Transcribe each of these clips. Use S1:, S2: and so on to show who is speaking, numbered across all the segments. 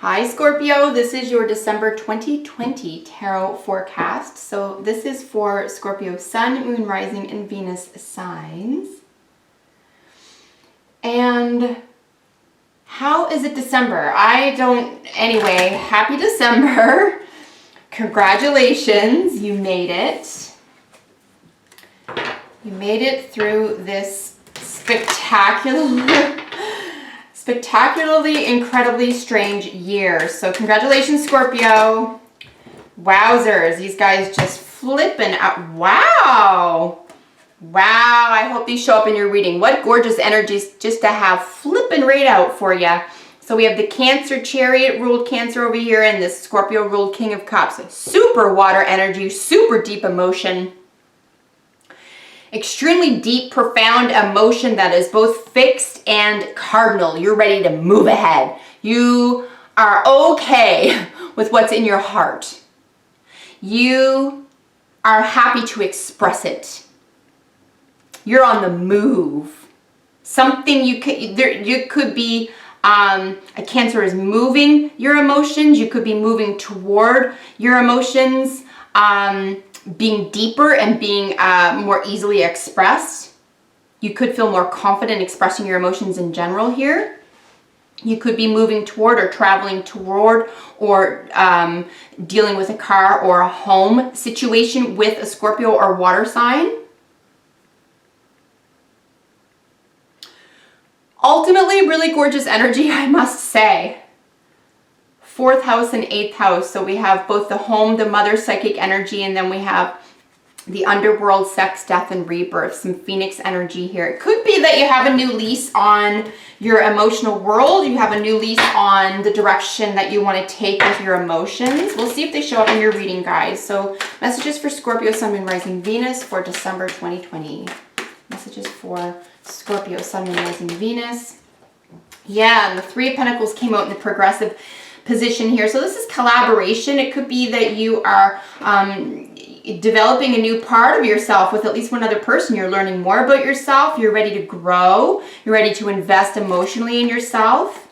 S1: Hi Scorpio, this is your December 2020 tarot forecast. So this is for Scorpio Sun, Moon, Rising, and Venus signs. And how is it December? Anyway, happy December. Congratulations, you made it. You made it through this spectacularly, incredibly strange year. So congratulations, Scorpio. Wowzers, these guys just flipping out. Wow. Wow, I hope these show up in your reading. What gorgeous energies just to have flipping right out for you. So we have the Cancer Chariot ruled Cancer over here and the Scorpio ruled King of Cups. Super water energy, super deep emotion. Extremely deep, profound emotion that is both fixed and cardinal. You're ready to move ahead. You are okay with what's in your heart. You are happy to express it. You're on the move. Something you could be, a Cancer is moving your emotions. You could be moving toward your emotions. Being deeper and being more easily expressed. You could feel more confident expressing your emotions in general here. You could be moving toward or traveling toward or dealing with a car or a home situation with a Scorpio or water sign. Ultimately, really gorgeous energy, I must say. 4th house and 8th house. So we have both the home, the mother psychic energy, and then we have the underworld, sex, death, and rebirth. Some Phoenix energy here. It could be that you have a new lease on your emotional world. You have a new lease on the direction that you want to take with your emotions. We'll see if they show up in your reading, guys. So messages for Scorpio, Sun, Moon, Rising, Venus for December 2020. Messages for Scorpio, Sun, Moon, Rising, Venus. Yeah, and the 3 of Pentacles came out in the progressive position here. So this is collaboration. It could be that you are developing a new part of yourself with at least one other person. You're learning more about yourself. You're ready to grow. You're ready to invest emotionally in yourself.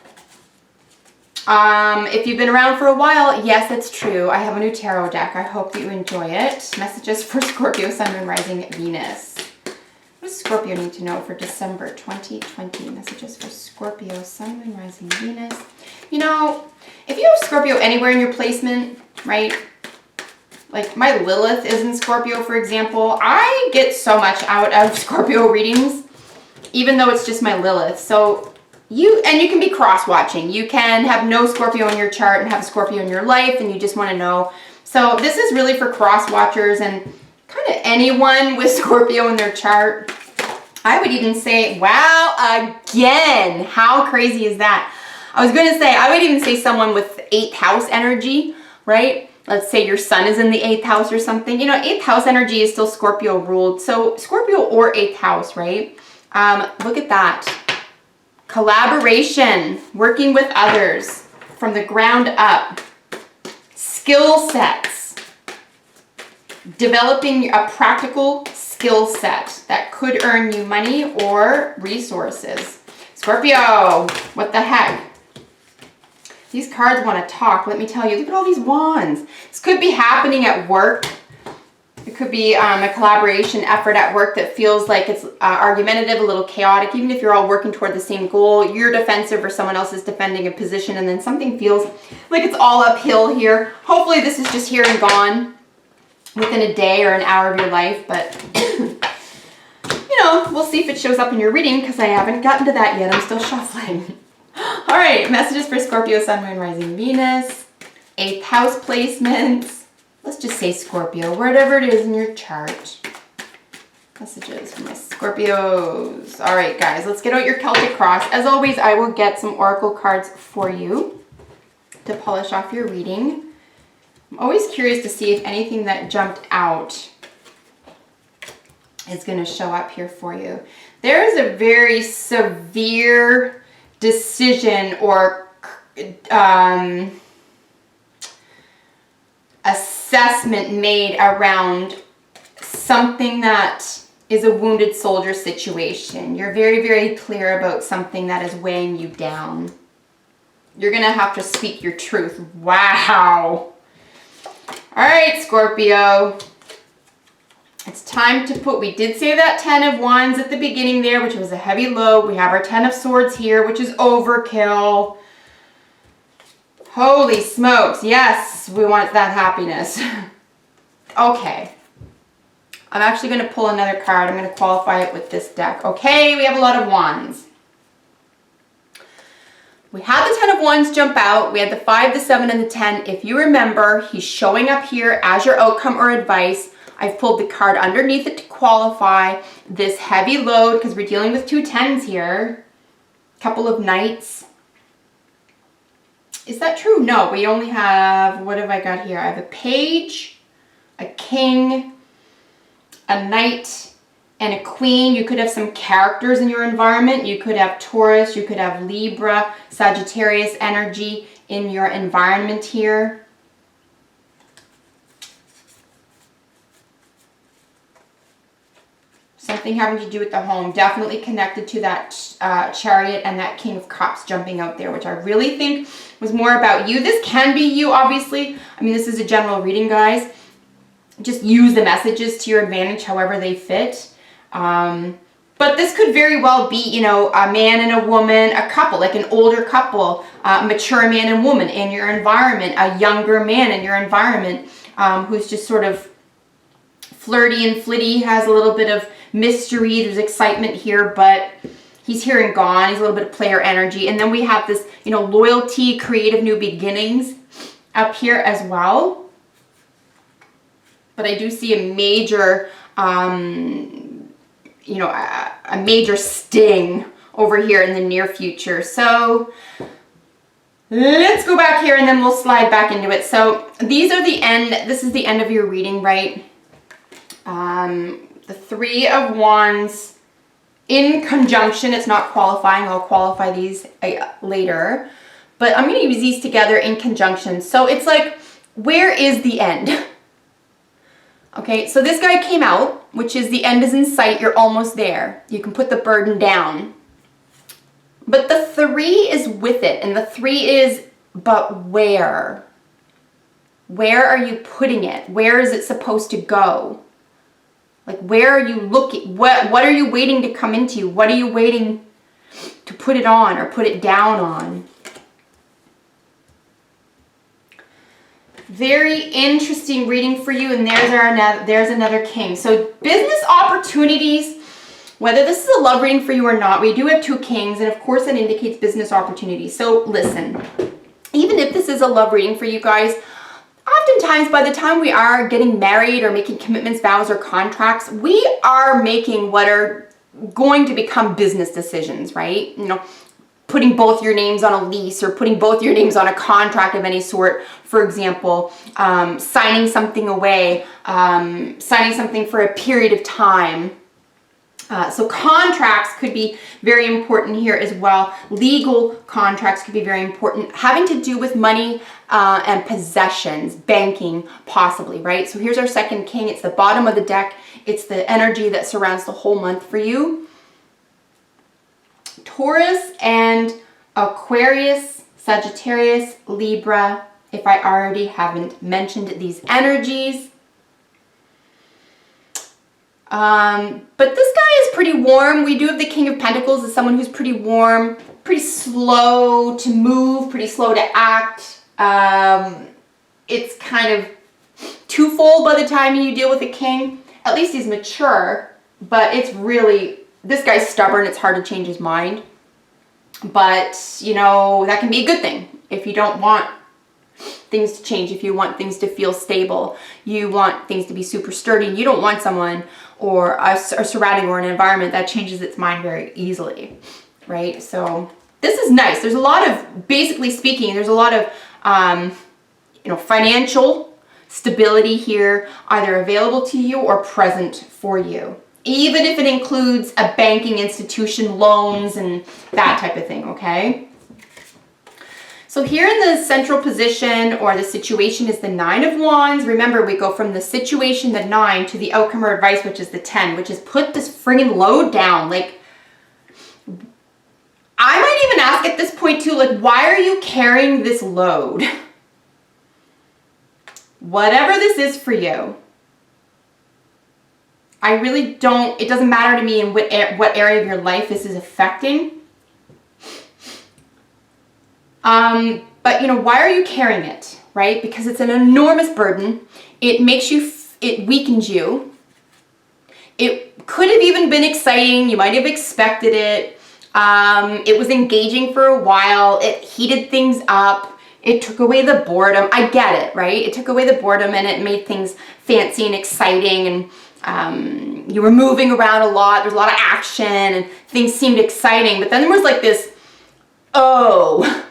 S1: If you've been around for a while, yes, it's true. I have a new tarot deck. I hope that you enjoy it. Messages for Scorpio, Sun, Moon, Rising, Venus. What does Scorpio need to know for December 2020? Messages for Scorpio, Sun, Moon, Rising, Venus. You know, if you have Scorpio anywhere in your placement, right? Like my Lilith is in Scorpio, for example. I get so much out of Scorpio readings, even though it's just my Lilith. So you can be cross-watching. You can have no Scorpio in your chart and have a Scorpio in your life and you just want to know. So this is really for cross-watchers and kind of anyone with Scorpio in their chart. I would even say, wow, again, how crazy is that? I was going to say, I would even say someone with 8th house energy, right? Let's say your sun is in the 8th house or something. You know, 8th house energy is still Scorpio ruled. So Scorpio or 8th house, right? Look at that. Collaboration, working with others from the ground up. Skill sets. Developing a practical skill set that could earn you money or resources. Scorpio, what the heck? These cards want to talk, let me tell you. Look at all these wands. This could be happening at work. It could be a collaboration effort at work that feels like it's argumentative, a little chaotic. Even if you're all working toward the same goal, you're defensive or someone else is defending a position and then something feels like it's all uphill here. Hopefully this is just here and gone within a day or an hour of your life, but you know, we'll see if it shows up in your reading because I haven't gotten to that yet. I'm still shuffling. All right, messages for Scorpio, Sun, Moon, Rising, Venus. 8th house placements. Let's just say Scorpio, whatever it is in your chart. Messages for my Scorpios. All right, guys, let's get out your Celtic cross. As always, I will get some oracle cards for you to polish off your reading. I'm always curious to see if anything that jumped out is going to show up here for you. There is a very severe decision or assessment made around something that is a wounded soldier situation. You're very, very clear about something that is weighing you down. You're going to have to speak your truth. Wow. All right, Scorpio. It's time to put, we did say that 10 of Wands at the beginning there, which was a heavy load. We have our 10 of Swords here, which is overkill. Holy smokes. Yes, we want that happiness. Okay. I'm actually going to pull another card. I'm going to qualify it with this deck. Okay, we have a lot of Wands. We had the 10 of Wands jump out. We had the 5, the 7, and the 10. If you remember, he's showing up here as your outcome or advice. I've pulled the card underneath it to qualify this heavy load because we're dealing with 2 10s here. Couple of Knights. Is that true? No, we only have, what have I got here? I have a Page, a King, a Knight, and a Queen. You could have some characters in your environment. You could have Taurus, you could have Libra, Sagittarius energy in your environment here. Something having to do with the home, definitely connected to that Chariot and that King of Cups jumping out there, which I really think was more about you. This can be you, obviously. I mean, this is a general reading, guys. Just use the messages to your advantage however they fit. But this could very well be, you know, a man and a woman, a couple, like an older couple, mature man and woman in your environment, a younger man in your environment who's just sort of flirty and flitty, has a little bit of mystery, there's excitement here, but he's here and gone. He's a little bit of player energy. And then we have this, you know, loyalty, creative new beginnings up here as well. But I do see a major, you know, a major sting over here in the near future. So let's go back here and then we'll slide back into it. So these are the end. This is the end of your reading, right? The 3 of Wands in conjunction. It's not qualifying. I'll qualify these later. But I'm going to use these together in conjunction. So it's like, where is the end? Okay, so this guy came out, which is the end is in sight. You're almost there. You can put the burden down. But the 3 is with it. And the 3 is, but where? Where are you putting it? Where is it supposed to go? Like, where are you looking? What are you waiting to come into you? What are you waiting to put it on or put it down on? Very interesting reading for you. And there's another King. So business opportunities, whether this is a love reading for you or not, we do have 2 Kings. And of course, that indicates business opportunities. So listen, even if this is a love reading for you guys, oftentimes by the time we are getting married or making commitments, vows, or contracts, we are making what are going to become business decisions, right? You know, putting both your names on a lease or putting both your names on a contract of any sort, for example, signing something away, signing something for a period of time. So contracts could be very important here as well. Legal contracts could be very important. Having to do with money and possessions, banking possibly, right? So here's our 2nd King. It's the bottom of the deck. It's the energy that surrounds the whole month for you. Taurus and Aquarius, Sagittarius, Libra, if I already haven't mentioned these energies. But this guy is pretty warm. We do have the King of Pentacles as someone who's pretty warm, pretty slow to move, pretty slow to act. It's kind of twofold by the time you deal with a king. At least he's mature, but it's really, this guy's stubborn. It's hard to change his mind. But, you know, that can be a good thing if you don't want things to change, if you want things to feel stable, you want things to be super sturdy, you don't want someone or a surrounding or an environment that changes its mind very easily, right? So this is nice. There's a lot of, basically speaking, there's a lot of, you know, financial stability here, either available to you or present for you. Even if it includes a banking institution, loans, and that type of thing, okay? So here in the central position or the situation is the 9 of Wands. Remember, we go from the situation, the 9, to the outcome or advice, which is the 10, which is put this friggin' load down. Like, I might even ask at this point too, like, why are you carrying this load? Whatever this is for you, I really don't, it doesn't matter to me in what area of your life this is affecting. But you know, why are you carrying it, right? Because it's an enormous burden. It makes you, it weakens you. It could have even been exciting. You might have expected it. It was engaging for a while. It heated things up. It took away the boredom. I get it, right? It took away the boredom and it made things fancy and exciting, and you were moving around a lot. There's a lot of action and things seemed exciting. But then there was like this, oh,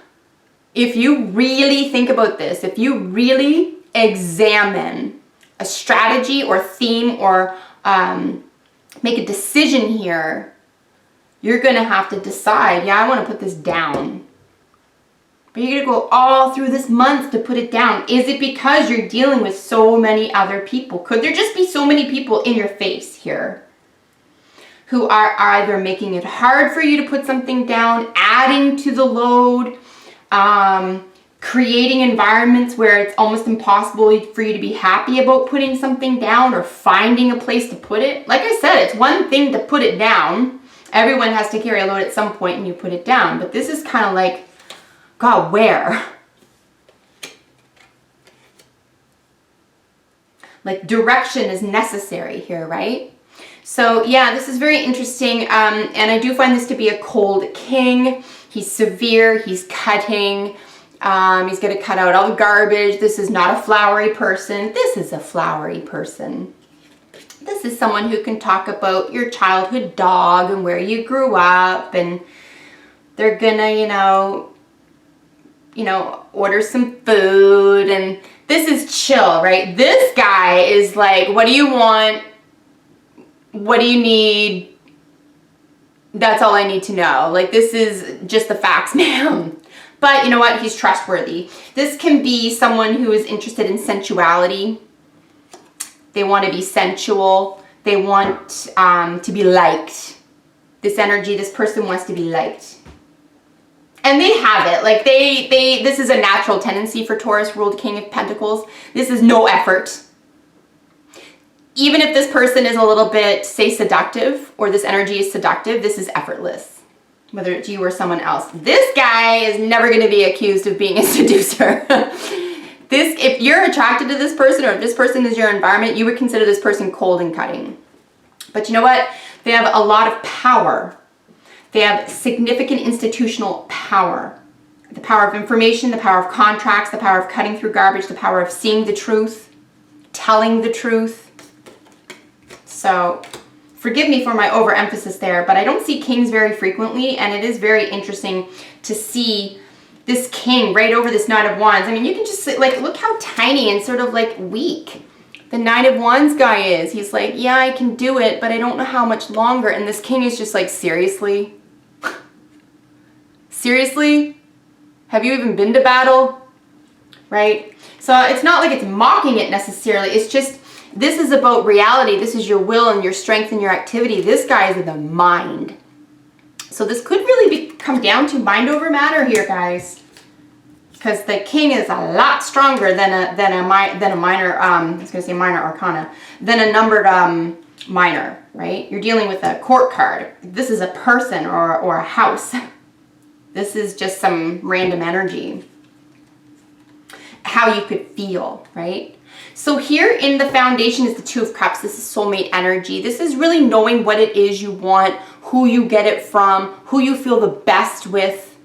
S1: if you really think about this, if you really examine a strategy or theme or make a decision here, you're going to have to decide, yeah, I want to put this down. But you're going to go all through this month to put it down. Is it because you're dealing with so many other people? Could there just be so many people in your face here who are either making it hard for you to put something down, adding to the load, creating environments where it's almost impossible for you to be happy about putting something down or finding a place to put it? Like I said, it's one thing to put it down. Everyone has to carry a load at some point and you put it down. But this is kind of like, God, where? Like direction is necessary here, right? So yeah, this is very interesting. And I do find this to be a cold king. He's severe, he's cutting. He's going to cut out all the garbage. This is not a flowery person. This is a flowery person. This is someone who can talk about your childhood dog and where you grew up, and they're gonna, order some food, and this is chill, right? This guy is like, what do you want? What do you need? That's all I need to know. Like, this is just the facts, ma'am. But you know what? He's trustworthy. This can be someone who is interested in sensuality. They want to be sensual. They want to be liked. This energy, this person wants to be liked. And they have it. Like this is a natural tendency for Taurus ruled King of Pentacles. This is no effort. Even if this person is a little bit, say, seductive, or this energy is seductive, this is effortless. Whether it's you or someone else. This guy is never going to be accused of being a seducer. If you're attracted to this person, or if this person is your environment, you would consider this person cold and cutting. But you know what? They have a lot of power. They have significant institutional power. The power of information, the power of contracts, the power of cutting through garbage, the power of seeing the truth, telling the truth. So forgive me for my overemphasis there, but I don't see kings very frequently, and it is very interesting to see this king right over this Knight of Wands. I mean, you can just like, look how tiny and sort of like weak the Knight of Wands guy is. He's like, yeah, I can do it, but I don't know how much longer. And this king is just like, seriously? Seriously? Have you even been to battle? Right? So it's not like it's mocking it necessarily. It's just, this is about reality. This is your will and your strength and your activity. This guy is the mind. So this could really come down to mind over matter here, guys. Because the king is a lot stronger than a minor, I was going to say minor arcana, than a numbered minor, right? You're dealing with a court card. This is a person or a house. This is just some random energy. How you could feel, right? So here in the foundation is the Two of Cups. This is soulmate energy. This is really knowing what it is you want, who you get it from, who you feel the best with.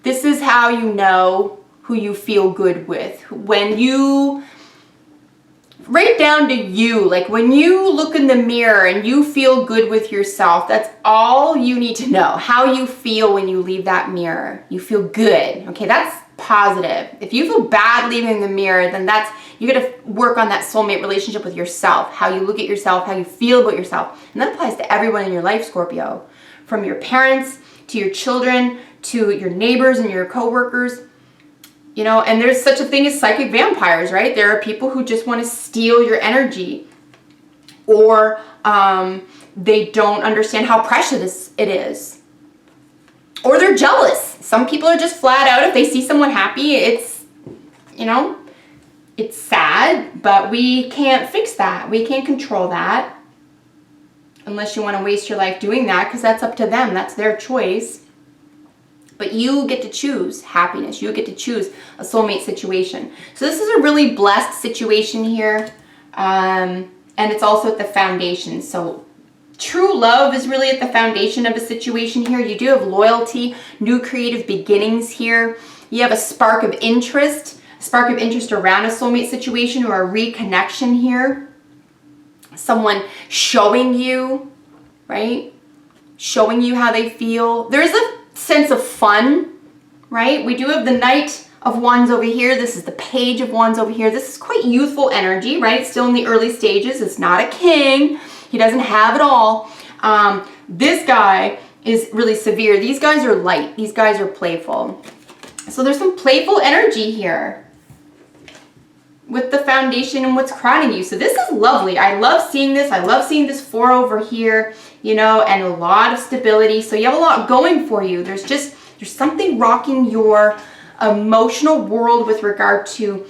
S1: This is how you know who you feel good with. When you, right down to you, like when you look in the mirror and you feel good with yourself, that's all you need to know. How you feel when you leave that mirror. You feel good. Okay, that's positive. If you feel bad leaving the mirror, then you got to work on that soulmate relationship with yourself. How you look at yourself, how you feel about yourself. And that applies to everyone in your life, Scorpio. From your parents, to your children, to your neighbors and your coworkers. You know, and there's such a thing as psychic vampires, right? There are people who just want to steal your energy. Or they don't understand how precious it is. or they're jealous. Some people are just flat out, if they see someone happy, it's, you know, it's sad, but we can't fix that. We can't control that. Unless you want to waste your life doing that, because that's up to them. That's their choice. But you get to choose happiness. You get to choose a soulmate situation. So this is a really blessed situation here. And it's also at the foundation. So true love is really at the foundation of a situation here. You do have loyalty, new creative beginnings here. You have a spark of interest around a soulmate situation or a reconnection here. Someone showing you, right? Showing you how they feel. There's a sense of fun, right? We do have the Knight of Wands over here. This is the Page of Wands over here. This is quite youthful energy, right? It's still in the early stages. It's not a king. He doesn't have it all. This guy is really severe. These guys are light. These guys are playful. So there's some playful energy here with the foundation and what's crowning you. So this is lovely. I love seeing this. I love seeing this 4 over here, you know, and a lot of stability. So you have a lot going for you. There's something rocking your emotional world with regard to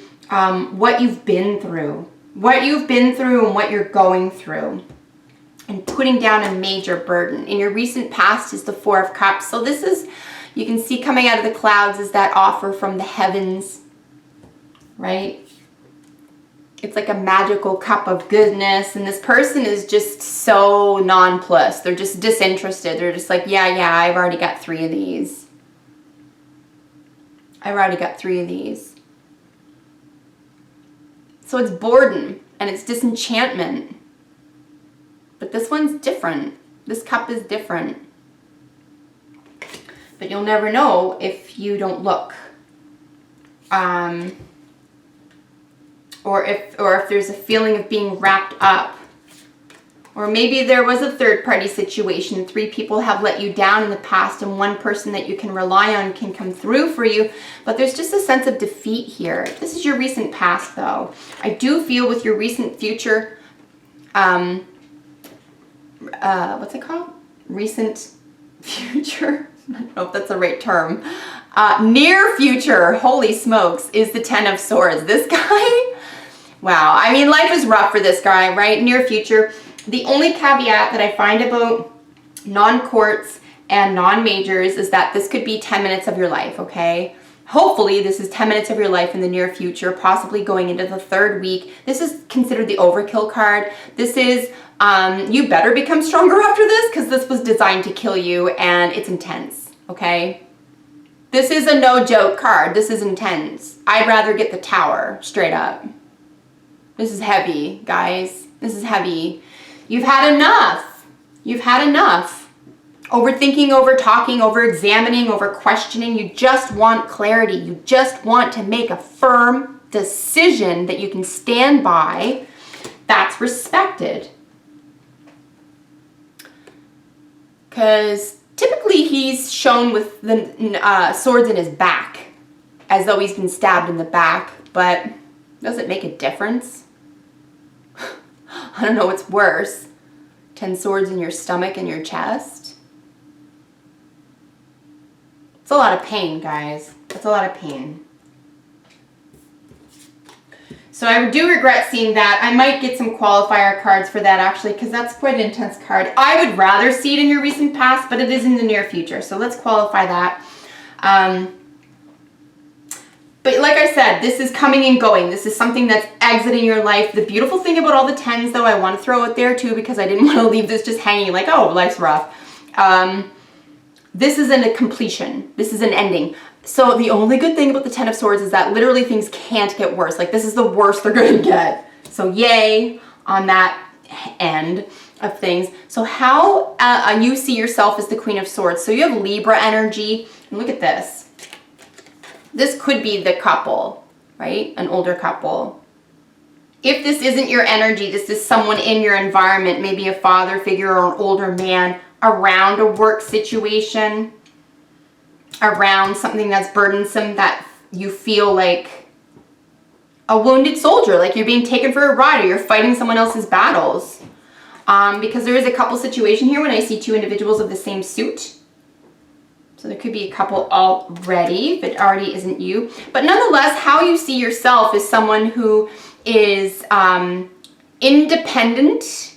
S1: what you've been through. And what you're going through. And putting down a major burden. In your recent past is the 4 of Cups. So this is, you can see coming out of the clouds is that offer from the heavens, right? It's like a magical cup of goodness, and this person is just so nonplussed. They're just disinterested. They're just like, yeah, I've already got 3 of these. So it's boredom and it's disenchantment. But this one's different. This cup is different. But you'll never know if you don't look. Or if there's a feeling of being wrapped up. Or maybe there was a third-party situation. 3 people have let you down in the past, and one person that you can rely on can come through for you. But there's just a sense of defeat here. This is your recent past, though. I do feel with your recent future, what's it called? Recent future? I don't know if that's the right term. Near future, holy smokes, is the 10 of Swords. This guy... Wow, I mean, life is rough for this guy, right? Near future. The only caveat that I find about non-quartz and non-majors is that this could be 10 minutes of your life, okay? Hopefully, this is 10 minutes of your life in the near future, possibly going into the 3rd week. This is considered the overkill card. This is, you better become stronger after this, because this was designed to kill you, and it's intense, okay? This is a no-joke card. This is intense. I'd rather get the Tower, straight up. This is heavy, guys. This is heavy. You've had enough. You've had enough. Overthinking, over talking, over examining, over questioning. You just want clarity. You just want to make a firm decision that you can stand by that's respected. Because typically he's shown with the swords in his back, as though he's been stabbed in the back, but does it make a difference? I don't know what's worse. 10 swords in your stomach and your chest. It's a lot of pain, guys. It's a lot of pain. So I do regret seeing that. I might get some qualifier cards for that, actually, because that's quite an intense card. I would rather see it in your recent past, but it is in the near future. So let's qualify that. But like I said, this is coming and going. This is something that's exiting your life. The beautiful thing about all the 10s, though, I want to throw it there too, because I didn't want to leave this just hanging like, oh, life's rough. This isn't a completion. This is an ending. So the only good thing about the 10 of Swords is that literally things can't get worse. Like, this is the worst they're going to get. So yay on that end of things. So how you see yourself as the Queen of Swords. So you have Libra energy. And look at this. This could be the couple, right? An older couple. If this isn't your energy, this is someone in your environment, maybe a father figure or an older man around a work situation, around something that's burdensome, that you feel like a wounded soldier, like you're being taken for a ride or you're fighting someone else's battles. Because there is a couple situation here when I see 2 individuals of the same suit. So there could be a couple already, if it already isn't you. But nonetheless, how you see yourself is someone who is independent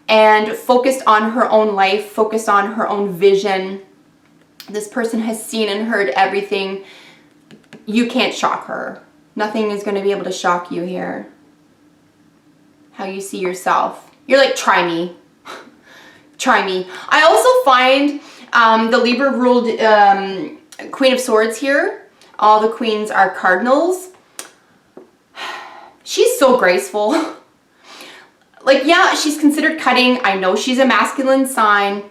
S1: and focused on her own life, focused on her own vision. This person has seen and heard everything. You can't shock her. Nothing is going to be able to shock you here. How you see yourself. You're like, try me. Try me. I also find the Libra ruled Queen of Swords here. All the queens are cardinals. She's so graceful. Like, yeah, she's considered cutting. I know she's a masculine sign.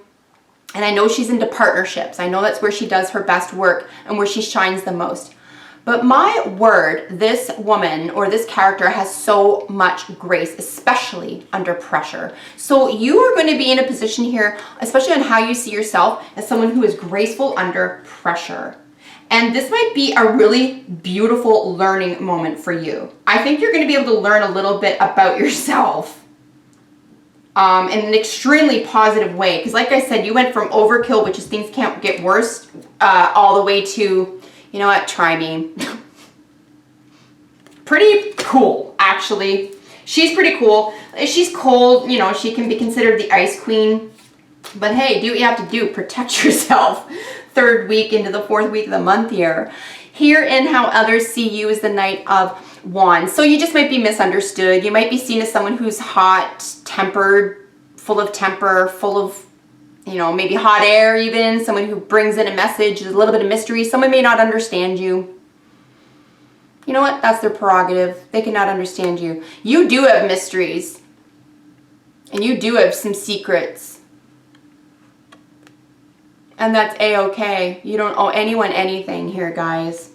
S1: And I know she's into partnerships. I know that's where she does her best work and where she shines the most. But my word, this woman or this character has so much grace, especially under pressure. So you are going to be in a position here, especially on how you see yourself, as someone who is graceful under pressure. And this might be a really beautiful learning moment for you. I think you're going to be able to learn a little bit about yourself in an extremely positive way. Because like I said, you went from overkill, which is things can't get worse, all the way to, you know what, try me. Pretty cool, actually. She's pretty cool. She's cold, you know, she can be considered the ice queen. But hey, do what you have to do. Protect yourself. 3rd week into the 4th week of the month here. Here in how others see you is the Knight of Wands. So you just might be misunderstood. You might be seen as someone who's hot-tempered, full of temper, full of, you know, maybe hot air even. Someone who brings in a message, a little bit of mystery. Someone may not understand you. You know what? That's their prerogative. They cannot understand you. You do have mysteries. And you do have some secrets. And that's a-okay. You don't owe anyone anything here, guys.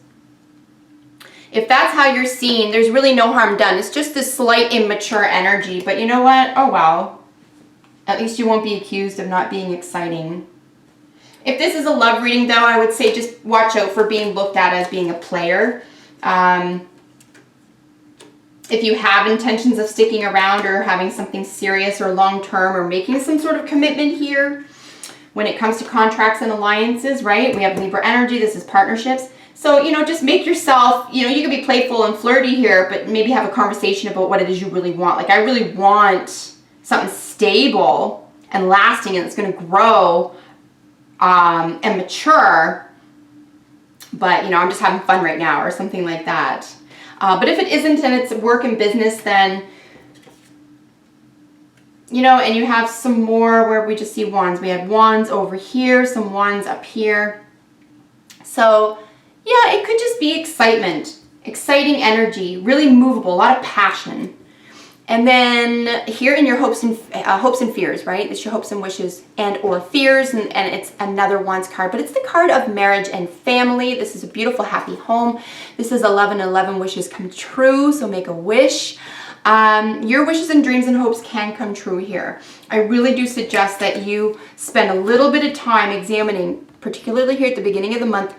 S1: If that's how you're seen, there's really no harm done. It's just this slight immature energy. But you know what? Oh, well. At least you won't be accused of not being exciting. If this is a love reading, though, I would say just watch out for being looked at as being a player. If you have intentions of sticking around or having something serious or long-term or making some sort of commitment here, when it comes to contracts and alliances, right? We have Libra energy. This is partnerships. So, you know, just make yourself, you know, you can be playful and flirty here, but maybe have a conversation about what it is you really want. Like, I really want something stable and lasting and it's going to grow and mature. But, you know, I'm just having fun right now or something like that. But if it isn't and it's work and business, then, you know, and you have some more where we just see wands. We have wands over here, some wands up here. So, yeah, it could just be excitement, exciting energy, really movable, a lot of passion. And then here in your hopes and fears, right? It's your hopes and wishes and or fears, and it's another wands card, but it's the card of marriage and family. This is a beautiful, happy home. This is 1111 wishes come true, so make a wish. Your wishes and dreams and hopes can come true here. I really do suggest that you spend a little bit of time examining, particularly here at the beginning of the month,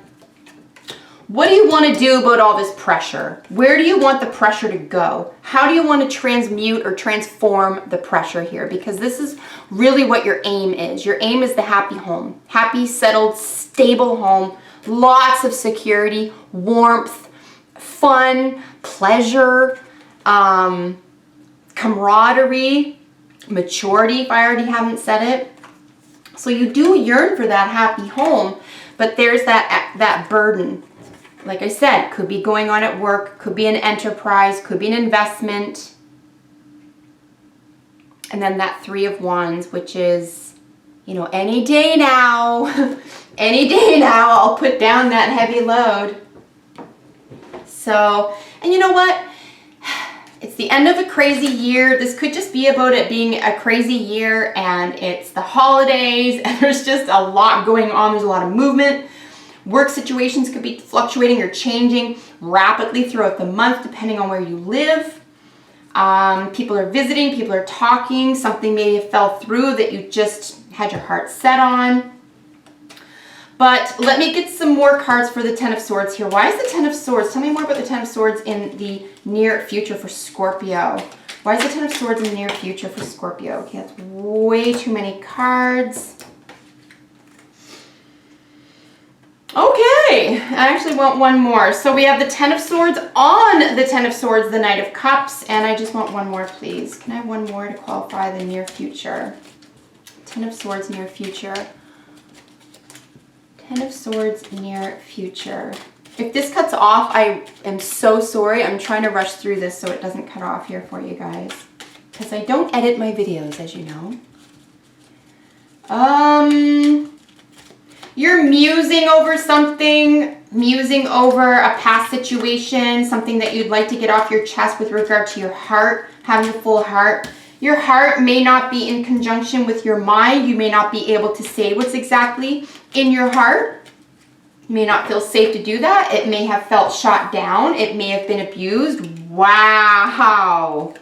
S1: what do you want to do about all this pressure? Where do you want the pressure to go? How do you want to transmute or transform the pressure here? Because this is really what your aim is. Your aim is the happy home. Happy, settled, stable home. Lots of security, warmth, fun, pleasure, camaraderie, maturity, if I already haven't said it. So you do yearn for that happy home, but there's that burden. Like I said, could be going on at work, could be an enterprise, could be an investment. And then that 3 of Wands, which is, you know, any day now, any day now, I'll put down that heavy load. So, and you know what? It's the end of a crazy year. This could just be about it being a crazy year, and it's the holidays, and there's just a lot going on. There's a lot of movement. Work situations could be fluctuating or changing rapidly throughout the month, depending on where you live. People are visiting, people are talking. Something may have fell through that you just had your heart set on. But let me get some more cards for the 10 of Swords here. Why is the 10 of Swords? Tell me more about the 10 of Swords in the near future for Scorpio. Why is the 10 of Swords in the near future for Scorpio? Okay, that's way too many cards. Okay, I actually want one more. So we have the Ten of Swords on the Ten of Swords, the Knight of Cups, and I just want one more, please. Can I have one more to qualify the near future? Ten of Swords, near future. Ten of Swords, near future. If this cuts off, I am so sorry. I'm trying to rush through this so it doesn't cut off here for you guys. Because I don't edit my videos, as you know. You're musing over something, musing over a past situation, something that you'd like to get off your chest with regard to your heart, having a full heart. Your heart may not be in conjunction with your mind. You may not be able to say what's exactly in your heart. You may not feel safe to do that. It may have felt shot down. It may have been abused. Wow.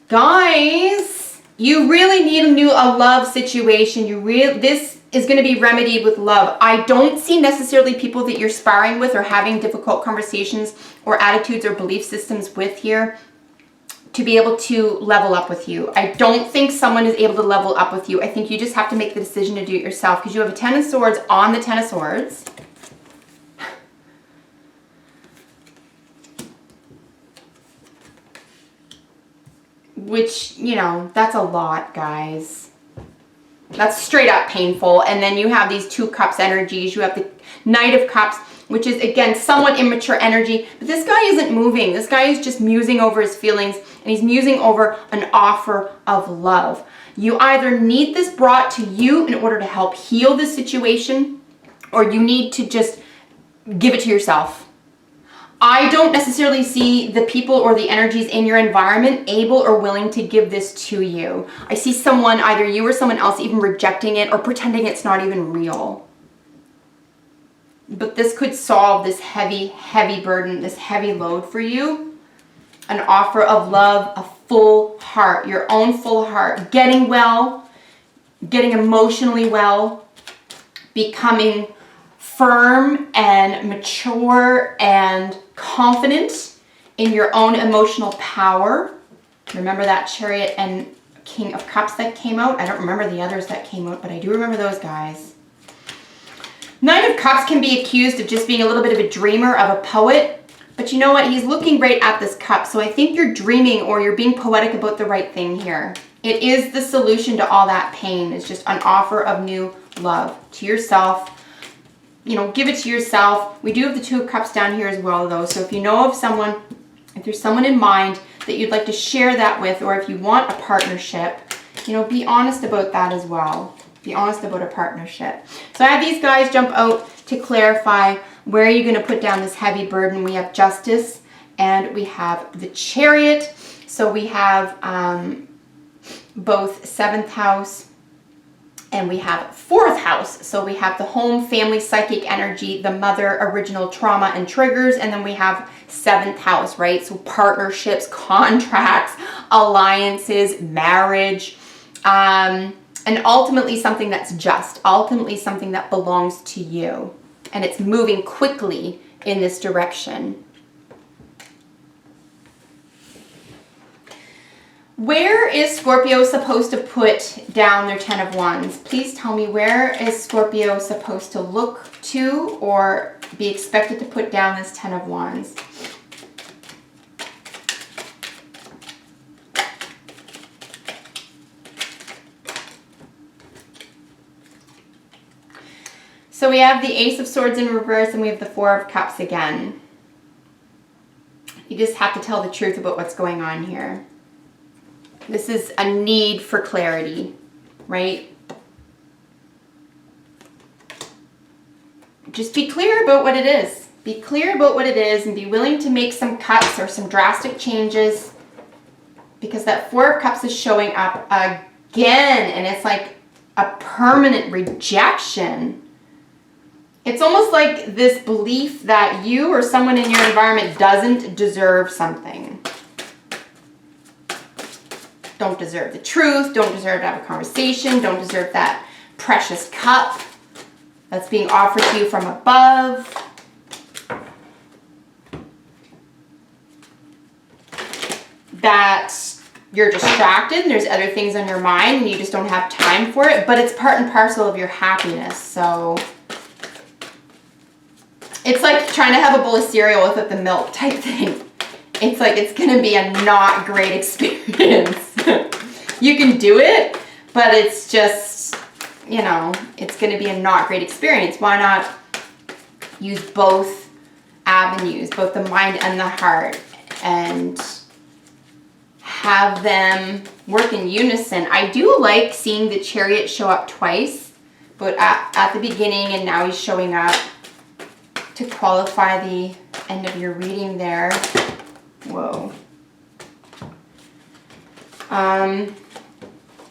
S1: Guys, you really need a love situation. This is going to be remedied with love. I don't see necessarily people that you're sparring with or having difficult conversations or attitudes or belief systems with here to be able to level up with you. I don't think someone is able to level up with you. I think you just have to make the decision to do it yourself, because you have a Ten of Swords on the Ten of Swords. Which, you know, that's a lot, guys. That's straight up painful. And then you have these Two Cups energies. You have the Knight of Cups, which is, again, somewhat immature energy. But this guy isn't moving. This guy is just musing over his feelings, and he's musing over an offer of love. You either need this brought to you in order to help heal this situation, or you need to just give it to yourself. I don't necessarily see the people or the energies in your environment able or willing to give this to you. I see someone, either you or someone else, even rejecting it or pretending it's not even real. But this could solve this heavy, heavy burden, this heavy load for you. An offer of love, a full heart, your own full heart, getting well, getting emotionally well, becoming firm and mature and confident in your own emotional power. Remember that Chariot and King of Cups that came out? I don't remember the others that came out, but I do remember those guys. Knight of Cups can be accused of just being a little bit of a dreamer, of a poet. But you know what? He's looking right at this cup. So I think you're dreaming, or you're being poetic about the right thing here. It is the solution to all that pain. It's just an offer of new love to yourself. You know, give it to yourself. We do have the Two of Cups down here as well, though. So if you know of someone, if there's someone in mind that you'd like to share that with, or if you want a partnership, you know, be honest about that as well. Be honest about a partnership. So I have these guys jump out to clarify where you're going to put down this heavy burden. We have Justice and we have the Chariot. So we have both 7th house and we have 4th house. So we have the home, family, psychic energy, the mother, original trauma and triggers. And then we have 7th house, right? So partnerships, contracts, alliances, marriage, and ultimately something that's just, ultimately something that belongs to you. And it's moving quickly in this direction. Where is Scorpio supposed to put down their 10 of Wands? Please tell me, where is Scorpio supposed to look to or be expected to put down this 10 of Wands? So we have the Ace of Swords in reverse and we have the 4 of Cups again. You just have to tell the truth about what's going on here. This is a need for clarity, right? Just be clear about what it is. Be clear about what it is and be willing to make some cuts or some drastic changes, because that 4 of Cups is showing up again and it's like a permanent rejection. It's almost like this belief that you or someone in your environment doesn't deserve something. Don't deserve the truth, don't deserve to have a conversation, don't deserve that precious cup that's being offered to you from above. That you're distracted and there's other things on your mind and you just don't have time for it, but it's part and parcel of your happiness. So It's like trying to have a bowl of cereal without the milk type thing. It's like, it's going to be a not great experience. You can do it, but it's just, you know, it's going to be a not great experience. Why not use both avenues, both the mind and the heart, and have them work in unison? I do like seeing the Chariot show up twice, but at the beginning, and now he's showing up to qualify the end of your reading there. Whoa.